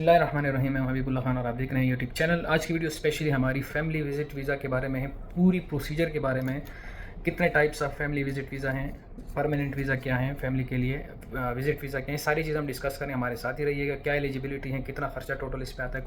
बिस्मिल्लाहिर्रहमानिर्रहीम। मैं हबीबुल्लाह खान और आप देख रहे हैं यूट्यूब चैनल। आज की वीडियो स्पेशली हमारी फैमिली विज़िट वीज़ा के बारे में है, पूरी प्रोसीजर के बारे में है। कितने types of family visit visa हैं, परमानेंट वीज़ा क्या है, फैमिली के लिए विज़िट वीज़ा क्या है, सारी चीज़ हम डिस्कस करें। हमारे साथ ही रहिएगा। क्या एलिजिबिलिटी है, कितना खर्चा टोटल इस पर आता है,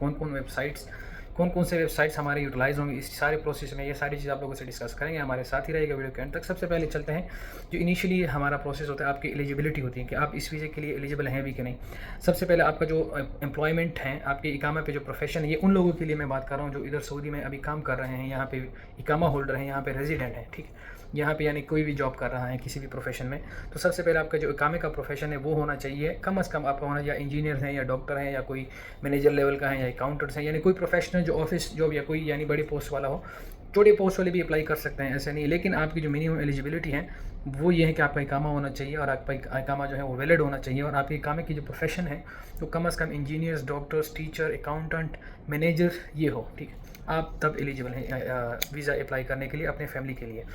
कौन कौन से वेबसाइट्स हमारे यूटिलाइज होंगे इस सारे प्रोसेस में, ये सारी चीज़ आप लोगों से डिस्कस करेंगे। हमारे साथ ही रहेगा वीडियो के एंड तक। सबसे पहले चलते हैं, जो इनिशियली हमारा प्रोसेस होता है, आपकी एलिजिबिलिटी होती है कि आप इस वीज़े के लिए एलिजिबल हैं भी कि नहीं। सबसे पहले आपका जो एम्प्लॉयमेंट है, आपके इकामा पे जो प्रोफेशन है, ये उन लोगों के लिए मैं बात कर रहा हूँ जो इधर सऊदी में अभी काम कर रहे हैं, यहाँ पे इकामा होल्डर हैं, यहाँ पे रेजिडेंट हैं, ठीक है। यहाँ पे यानी कोई भी जॉब कर रहा है किसी भी प्रोफेशन में, तो सबसे पहले आपका जो इकामे का प्रोफेशन है वो होना चाहिए, कम अज़ कम आपका होना, या इंजीनियर हैं या डॉक्टर हैं या कोई मैनेजर लेवल का है या अकाउंटेंट्स हैं, यानी कोई प्रोफेशनल जो ऑफिस जॉब या कोई यानी बड़ी पोस्ट वाला हो। छोटे पोस्ट वाले भी अप्लाई कर सकते हैं, ऐसे नहीं। लेकिन आपकी जो मिनिमम एलिजिबिलिटी है वो ये है कि आपका इकामा होना चाहिए और आपका इकामा जो है वो वैलिड होना चाहिए। और आपके इकामे की जो प्रोफेशन है तो कम अज़ कम engineers, doctors, teacher, accountant, manager ये हो, ठीक है। आप तब एलिजिबल हैं वीज़ा अप्लाई करने के लिए अपने फैमिली के लिए।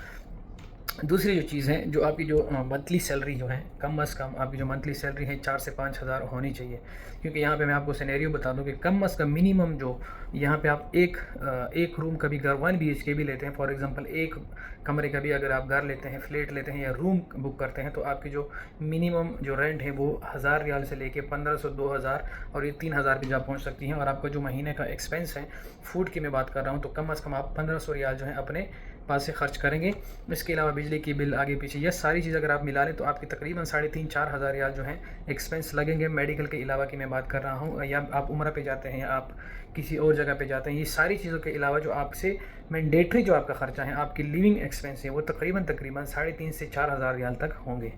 दूसरी जो चीज़ है, जो आपकी जो मंथली सैलरी जो है, कम अज़ कम आपकी जो मंथली सैलरी है 4 से 5 हज़ार होनी चाहिए। क्योंकि यहाँ पे मैं आपको सिनेरियो बता दूँ कि कम अज़ कम मिनिमम जो यहाँ पे आप एक रूम का भी घर 1 BHK भी लेते हैं, फॉर एग्जांपल एक कमरे का भी अगर आप घर लेते हैं, फ्लैट लेते हैं या रूम बुक करते हैं, तो आपकी जो मिनिमम जो रेंट है वो 1000 रियाल से लेके 1500, 2000 और ये 3000 भी जा पहुँच सकती हैं। और आपका जो महीने का एक्सपेंस है, फूड की मैं बात कर रहा हूँ, तो कम अज़ कम आप 1500 रियाल जो है अपने पास से खर्च करेंगे। इसके अलावा बिजली की बिल आगे पीछे, यह सारी चीज़ अगर आप मिला लें तो आपकी तकरीबन 3,500-4 हज़ार रियाल जो हैं एक्सपेंस लगेंगे। मेडिकल के अलावा की मैं बात कर रहा हूँ, या आप उम्रा पे जाते हैं या आप किसी और जगह पे जाते हैं, ये सारी चीज़ों के अलावा जो आपसे मैंडेटरी जो आपका खर्चा है, आपकी लिविंग एक्सपेंस है, वो तकरीबन 3,500 से 4 हज़ार रियाल तक होंगे।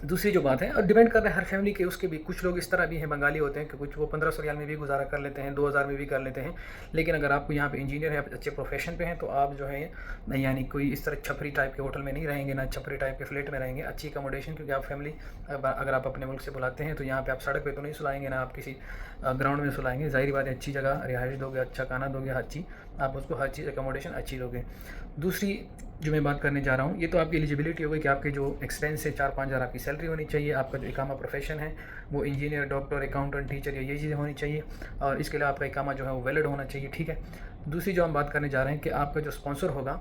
दूसरी जो बात है, और डिपेंड कर रहा है हर फैमिली के, उसके भी कुछ लोग इस तरह भी हैं, बंगाली होते हैं कि कुछ वो 1500 रियाल में भी गुजारा कर लेते हैं, 2000 में भी कर लेते हैं। लेकिन अगर आपको यहाँ पे इंजीनियर है, आप अच्छे प्रोफेशन पे हैं, तो आप जो है यानी कोई इस तरह छपरी टाइप के होटल में नहीं रहेंगे, ना छपरी टाइप के फ्लैट में रहेंगे, अच्छी अकोमोडेशन। क्योंकि आप फैमिली अगर आप अपने मुल्क से बुलाते हैं तो यहाँ पर आप सड़क पर तो नहीं सुलाएंगे, ना आप किसी ग्राउंड में सुलाएंगे। ज़ाहिर बात है, अच्छी जगह रिहाइश दोगे, अच्छा खाना दोगे, आप उसको हर चीज़ अकोमोडेशन अच्छी दोगे। दूसरी जो मैं बात करने जा रहा हूँ, ये तो आपकी एलिजिबिलिटी हो गई कि आपके जो एक्सपेंस है 4-5 हज़ार आपकी सैलरी होनी चाहिए, आपका जो इकामा प्रोफेशन है वो इंजीनियर, डॉक्टर, अकाउंटेंट, टीचर, ये चीज़ें होनी चाहिए। और इसके अलावा आपका इकामा जो है वो वैलिड होना चाहिए, ठीक है। दूसरी जो हम बात करने जा रहे हैं कि आपका जो स्पॉन्सर होगा,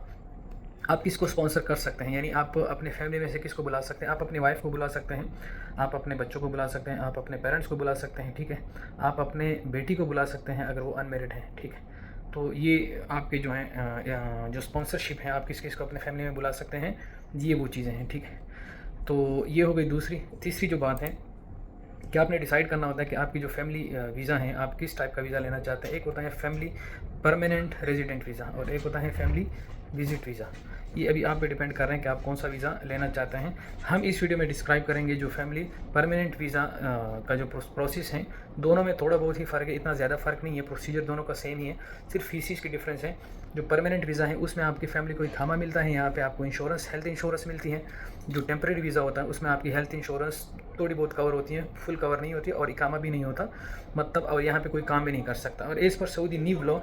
आप किसको स्पॉन्सर कर सकते हैं, यानी आप अपने फैमिली में से किसको बुला सकते हैं। आप अपनी वाइफ को बुला सकते हैं, आप अपने बच्चों को बुला सकते हैं, आप अपने पेरेंट्स को बुला सकते हैं, ठीक है। आप अपने बेटी को बुला सकते हैं अगर वो अनमेरिड है, ठीक है। तो ये आपके जो हैं जो स्पॉन्सरशिप है, आप किस किस को अपने फैमिली में बुला सकते हैं, ये वो चीज़ें हैं, ठीक है। तो ये हो गई दूसरी। तीसरी जो बात है कि आपने डिसाइड करना होता है कि आपकी जो फैमिली वीज़ा है, आप किस टाइप का वीज़ा लेना चाहते हैं। एक होता है फैमिली परमानेंट रेजिडेंट वीज़ा और एक होता है फैमिली विजिट वीज़ा। ये अभी आप पे डिपेंड कर रहे हैं कि आप कौन सा वीज़ा लेना चाहते हैं। हम इस वीडियो में डिस्क्राइब करेंगे जो फैमिली परमानेंट वीज़ा का जो प्रोसेस है, दोनों में थोड़ा बहुत ही फ़र्क है, इतना ज़्यादा फ़र्क नहीं है, प्रोसीजर दोनों का सेम ही है, सिर्फ फीसिस की डिफरेंस है। जो परमानेंट वीज़ा है उसमें आपकी फैमिली को इकामा मिलता है, यहाँ पे आपको इंश्योरेंस, हेल्थ इंश्योरेंस मिलती है। जो टेम्प्रेरी वीज़ा होता है उसमें आपकी हेल्थ इंश्योरेंस थोड़ी बहुत कवर होती है, फुल कवर नहीं होती, और इकामा भी नहीं होता मतलब, और यहाँ पे कोई काम भी नहीं कर सकता। और as per Saudi new law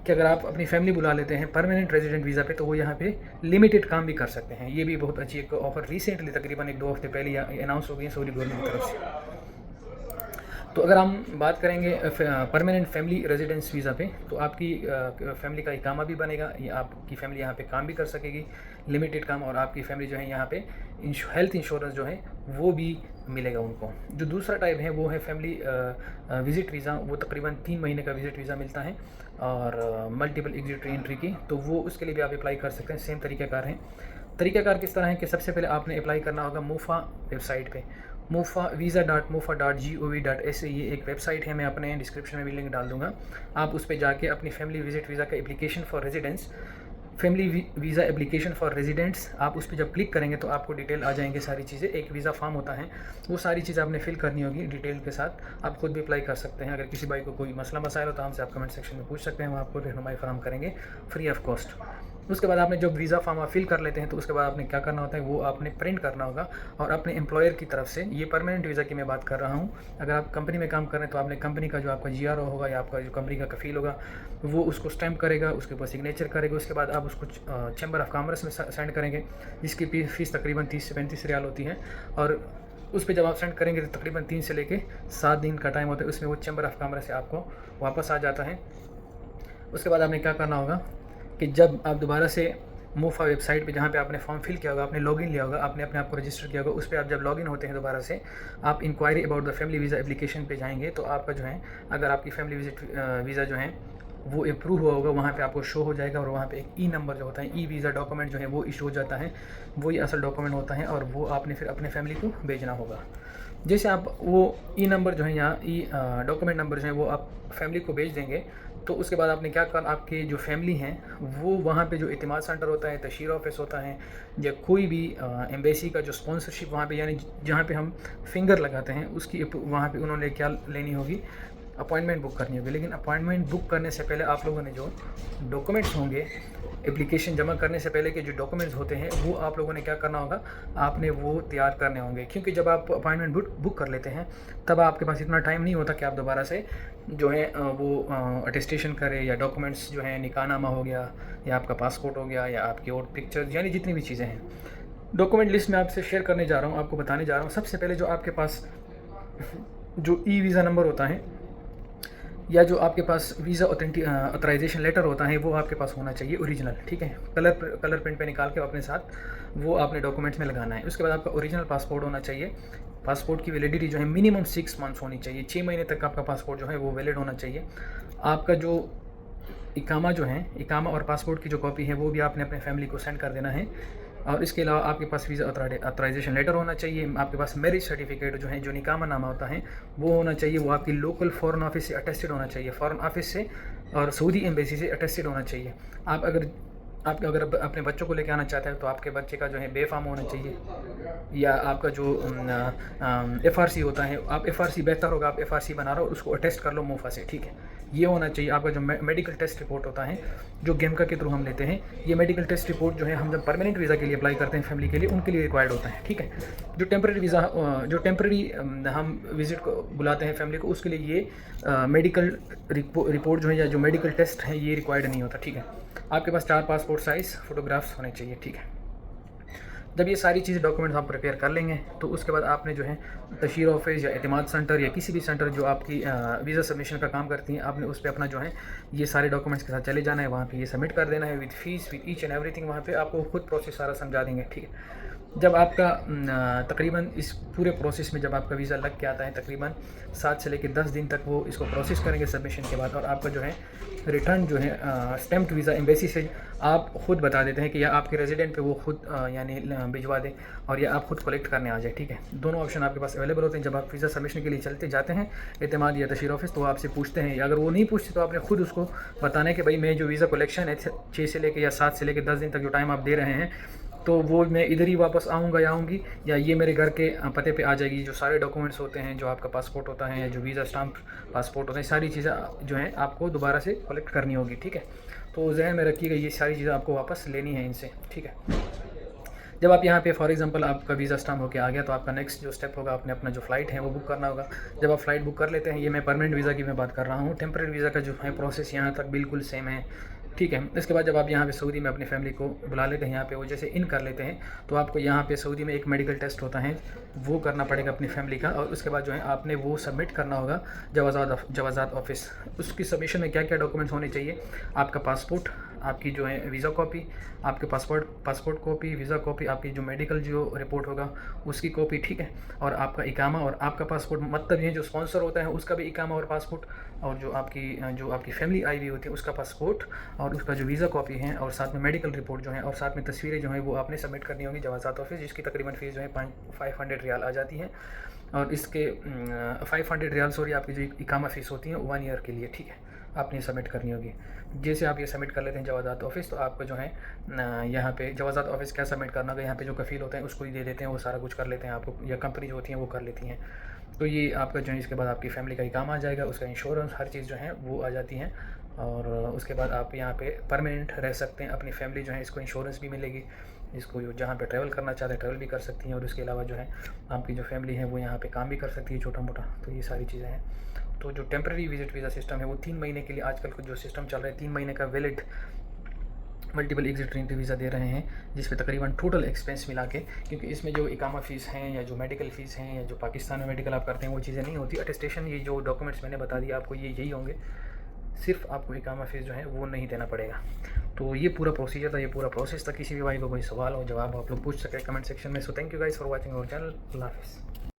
कि अगर आप अपनी फैमिली बुला लेते हैं परमानेंट रेजिडेंट वीज़ा पे, तो वो यहाँ पे लिमिटेड काम भी कर सकते हैं। ये भी बहुत अच्छी एक ऑफ़र रिसेंटली तकरीबन 1-2 हफ्ते पहले अनाउंस हो गई है सऊदी गवर्नमेंट की तरफ से। तो अगर हम बात करेंगे परमानेंट फैमिली रेजिडेंस वीज़ा पे, तो आपकी फैमिली का इकामा भी बनेगा, आपकी फैमिली यहाँ पे काम भी कर सकेगी, लिमिटेड काम, और आपकी फैमिली जो है यहाँ पे हेल्थ इंश्योरेंस जो है वो भी मिलेगा उनको। जो दूसरा टाइप है वो है फैमिली विज़िट वीज़ा, वो तकरीबन 3 महीने का विज़िट वीज़ा मिलता है और मल्टीपल एग्जिट एंट्री की, तो वो उसके लिए भी आप अप्लाई कर सकते हैं। सेम तरीक़ाकार है। तरीक़ाकार किस तरह है कि सबसे पहले आपने अप्लाई करना होगा मूफ़ा वेबसाइट पे, visa.mufa.gov.sa, ये एक वेबसाइट है, मैं अपने डिस्क्रिप्शन में भी लिंक डाल दूंगा। आप उस पर जाके अपनी फैमिली विजिट वीज़ा का application for residents, family visa application for residents, आप उस पर जब क्लिक करेंगे तो आपको डिटेल आ जाएंगे सारी चीज़ें। एक वीज़ा फॉर्म होता है, वो सारी चीज़ आपने फिल करनी होगी डिटेल के साथ। आप खुद भी अप्लाई कर सकते हैं। अगर किसी भाई को कोई मसला मसाइल हो तो हमसे आप कमेंट सेक्शन में पूछ सकते हैं, हम आपको रहनुमाई फराहम करेंगे फ्री ऑफ कॉस्ट। उसके बाद आपने जब वीज़ा फॉर्म आप फिल कर लेते हैं तो उसके बाद आपने क्या करना होता है, वो आपने प्रिंट करना होगा और अपने एम्प्लॉयर की तरफ से, ये परमानेंट वीज़ा की मैं बात कर रहा हूँ, अगर आप कंपनी में काम कर रहे हैं तो आपने कंपनी का जो आपका GRO होगा या आपका जो कंपनी का कफ़ील होगा वो उसको स्टैम्प करेगा, उसके ऊपर सिग्नेचर करेगा। उसके बाद आप उसको चैम्बर ऑफ कॉमर्स में सेंड करेंगे, जिसकी फ़ीस तकरीबन 30 से 35 रियाल होती है। और उस पे जब आप सेंड करेंगे तो तकरीबन 3 से लेके 7 दिन का टाइम होता है, उसमें वो चैम्बर ऑफ कॉमर्स से आपको वापस आ जाता है। उसके बाद आपने क्या करना होगा कि जब आप दोबारा से मूफा वेबसाइट पे जहाँ पे आपने फॉर्म फिल किया होगा, आपने लॉगिन लिया होगा, आपने अपने आप को रजिस्टर किया होगा, उस पर आप जब लॉगिन होते हैं दोबारा से, आप inquiry about the family visa application पे जाएंगे तो आपका जो है, अगर आपकी फैमिली वीज़ा जो है वो अप्रूव हुआ होगा, वहाँ पे आपको शो हो जाएगा और वहाँ पे एक ई नंबर जो होता है, ई वीज़ा डॉक्यूमेंट जो है वो इशू हो जाता है, वही असल डॉक्यूमेंट होता है और वो आपने फिर अपने फैमिली को भेजना होगा। जैसे आप वो ई नंबर जो है या ई डॉक्यूमेंट नंबर जो है वो आप फैमिली को भेज देंगे, तो उसके बाद आपने क्या करना, आपके जो फैमिली हैं वो वहाँ पे जो इतिमाद सेंटर होता है, तशहीर ऑफिस होता है, या कोई भी एम्बेसी का जो स्पॉन्सरशिप वहाँ पे यानी जहाँ पे हम फिंगर लगाते हैं उसकी वहाँ पे उन्होंने क्या लेनी होगी, अपॉइंटमेंट बुक करनी होगी। लेकिन अपॉइंटमेंट बुक करने से पहले आप लोगों ने जो डॉक्यूमेंट्स होंगे, एप्लीकेशन जमा करने से पहले के जो डॉक्यूमेंट्स होते हैं वो आप लोगों ने क्या करना होगा, आपने वो तैयार करने होंगे। क्योंकि जब आप अपॉइंटमेंट बुक कर लेते हैं तब आपके पास इतना टाइम नहीं होता कि आप दोबारा से जो है वो अटेस्टेशन करें, या डॉक्यूमेंट्स जो है निकाहनामा हो गया, या आपका पासपोर्ट हो गया, या आपकी और पिक्चर्स, यानी जितनी भी चीज़ें हैं। डॉक्यूमेंट लिस्ट में आपसे शेयर करने जा रहा हूँ, आपको बताने जा रहा हूँ। सबसे पहले जो आपके पास जो ई वीज़ा नंबर होता है, या जो आपके पास वीज़ा ऑथराइजेशन लेटर होता है, वो आपके पास होना चाहिए ओरिजिनल, ठीक है। कलर प्रिंट पे निकाल के अपने साथ वो आपने डॉक्यूमेंट्स में लगाना है। उसके बाद आपका ओरिजिनल पासपोर्ट होना चाहिए। पासपोर्ट की वैलिडिटी जो है मिनिमम 6 मंथ्स होनी चाहिए, 6 महीने तक आपका पासपोर्ट जो है वो वैलिड होना चाहिए। आपका जो इकामा जो है, इकामा और पासपोर्ट की जो कॉपी है वो भी आपने अपने फैमिली को सेंड कर देना है। और इसके अलावा आपके पास वीज़ा ऑथराइजेशन लेटर होना चाहिए। आपके पास मैरिज सर्टिफिकेट जो है, जो निकामा नामा होता है, वो होना चाहिए। वो आपकी लोकल फ़ॉरेन ऑफिस से अटेस्टेड होना चाहिए, फ़ॉरेन ऑफिस से और सऊदी एम्बेसी से अटेस्टेड होना चाहिए। आप अगर अपने बच्चों को लेके आना चाहते हैं तो आपके बच्चे का जो है बेफाम होना चाहिए, या आपका जो FRC होता है, आप FRC बेहतर होगा, आप FRC बना रहे हो उसको अटेस्ट कर लो मूफा से, ठीक है। ये होना चाहिए। आपका जो मेडिकल टेस्ट रिपोर्ट होता है जो गेमका के थ्रू हम लेते हैं, ये मेडिकल टेस्ट रिपोर्ट जो है हम जब परमानेंट वीज़ा के लिए अप्लाई करते हैं फैमिली के लिए, उनके लिए रिक्वायर्ड होता है, ठीक है। जो टेम्प्रेरी वीज़ा, जो टेम्प्रेरी हम विज़िट को बुलाते हैं फैमिली को, उसके लिए ये मेडिकल रिपोर्ट जो है या जो मेडिकल टेस्ट है ये रिक्वायर्ड नहीं होता, ठीक है। आपके पास 4 पासपोर्ट साइज़ फ़ोटोग्राफ्स होने चाहिए, ठीक है। जब ये सारी चीज़ें डॉक्यूमेंट्स आप प्रिपेयर कर लेंगे तो उसके बाद आपने जो है तशहीर ऑफिस या इतिमाद सेंटर या किसी भी सेंटर जो आपकी वीज़ा सबमिशन का काम करती हैं, आपने उस पर अपना जो है ये सारे डॉक्यूमेंट्स के साथ चले जाना है, वहाँ पे ये सबमिट कर देना है with fees, with each and everything. वहाँ पे आपको खुद प्रोसेस सारा समझा देंगे, ठीक है। जब आपका तकरीबन इस पूरे प्रोसेस में जब आपका वीज़ा लग के आता है, तकरीबन 7 से लेकर 10 दिन तक वो इसको प्रोसेस करेंगे सबमिशन के बाद, और आपका जो है रिटर्न जो है स्टैम्प्ड वीज़ा एम्बेसी से आप खुद बता देते हैं कि या आपके रेजिडेंट पे वो खुद यानी भिजवा दें, और या आप खुद कलेक्ट करने आ जाए, ठीक है। दोनों ऑप्शन आपके पास अवेलेबल होते हैं। जब आप वीज़ा सबमिशन के लिए चलते जाते हैं एतमाद या तशहीर ऑफिस, तो वो आपसे पूछते हैं, या अगर वो नहीं पूछते तो आपने खुद उसको बताना है कि भाई मैं जो वीज़ा कलेक्शन है 6 से लेकर या 7 से लेकर 10 दिन तक जो टाइम आप दे रहे हैं, तो वो मैं इधर ही वापस आऊँगा या आऊँगी, या ये मेरे घर के पते पे आ जाएगी। जो सारे डॉक्यूमेंट्स होते हैं, जो आपका पासपोर्ट होता है या जो वीज़ा स्टाम्प पासपोर्ट होता है, सारी चीज़ें जो हैं आपको दोबारा से कलेक्ट करनी होगी, ठीक है। तो जहन में रखिएगा ये सारी चीज़ें आपको वापस लेनी है इनसे, ठीक है। जब आप यहाँ पे फॉर एग्जांपल आपका वीज़ा स्टाम्प होकर आ गया, तो आपका नेक्स्ट जो स्टेप होगा, आपने अपना जो फ़्लाइट है वो बुक करना होगा। जब आप फ़्लाइट बुक कर लेते हैं, ये मैं परमानेंट वीज़ा की मैं बात कर रहा हूँ, टेम्परेरी वीज़ा का जो है प्रोसेस यहाँ तक बिल्कुल सेम है, ठीक है। इसके बाद जब आप यहाँ पे सऊदी में अपनी फैमिली को बुला लेते हैं, यहाँ पे वो जैसे इन कर लेते हैं, तो आपको यहाँ पे सऊदी में एक मेडिकल टेस्ट होता है, वो करना पड़ेगा अपनी फैमिली का, और उसके बाद जो है आपने वो सबमिट करना होगा जवाज़ात ऑफिस। उसकी सबमिशन में क्या क्या डॉक्यूमेंट्स होने चाहिए, आपका पासपोर्ट, आपकी जो है वीज़ा कॉपी, आपके पासपोर्ट कॉपी, वीज़ा कॉपी, आपकी जो मेडिकल जो रिपोर्ट होगा उसकी कॉपी, ठीक है, और आपका इकामा और आपका पासपोर्ट, मतलब ये जो स्पॉन्सर होता है उसका भी इकामा और पासपोर्ट, और जो आपकी फैमिली आई हुई होती है उसका पासपोर्ट, और उसका जो वीज़ा कॉपी है, और साथ में मेडिकल रिपोर्ट जो है, और साथ में तस्वीरें जो हैं वो आपने सबमिट करनी होगी जवाज़ात ऑफिस, जिसकी तकरीबन फ़ीस जो है 500 रियाल आ जाती है। और इसके 500 रियाल सॉरी आपकी जो इकामा फ़ीस होती है 1 ईयर के लिए, ठीक है, आपने सबमिट करनी होगी। जैसे आप ये सबमिट कर लेते हैं जवाज़ात ऑफिस, तो आपको जो है यहाँ पे जवाज़ात ऑफिस क्या सबमिट करना होगा, यहाँ पे जो कफ़ील होते हैं उसको ही दे देते हैं, वो सारा कुछ कर लेते हैं आपको, या कंपनी जो होती हैं वो कर लेती हैं। तो ये आपका जो है इसके बाद आपकी फैमिली का ही काम आ जाएगा, उसका इंश्योरेंस हर चीज़ जो है वो आ जाती हैं, और उसके बाद आप यहाँ पे परमानेंट रह सकते हैं। अपनी फैमिली जो है इसको इंश्योरेंस भी मिलेगी, इसको जहाँ पे ट्रैवल करना चाहते हैं ट्रैवल भी कर सकती हैं, और उसके अलावा जो है आपकी जो फैमिली है वो यहाँ पे काम भी कर सकती है छोटा मोटा। तो ये सारी चीज़ें हैं। तो जो टेम्प्रेरी विजिट वीज़ा सिस्टम है वो 3 महीने के लिए, आजकल को जो सिस्टम चल रहा है 3 महीने का valid multiple exit entry visa दे रहे हैं, जिस पे तकरीबन टोटल एक्सपेंस मिला के, क्योंकि इसमें जो इकामा फ़ीस हैं या जो मेडिकल फ़ीस हैं या जो पाकिस्तान में मेडिकल आप करते हैं वो चीज़ें नहीं होती। अटेस्टेशन, ये जो डॉक्यूमेंट्स मैंने बता दिया आपको, ये यही होंगे, सिर्फ आपको इकामा फ़ीस जो है वो नहीं देना पड़ेगा। तो ये पूरा प्रोसीजर था, ये पूरा प्रोसेस था। किसी भी भाई को कोई सवाल हो, जवाब आप लोग पूछ सकें कमेंट सेक्शन में। So thank you guys for watching our channel. अल्लाह हाफ़िज़।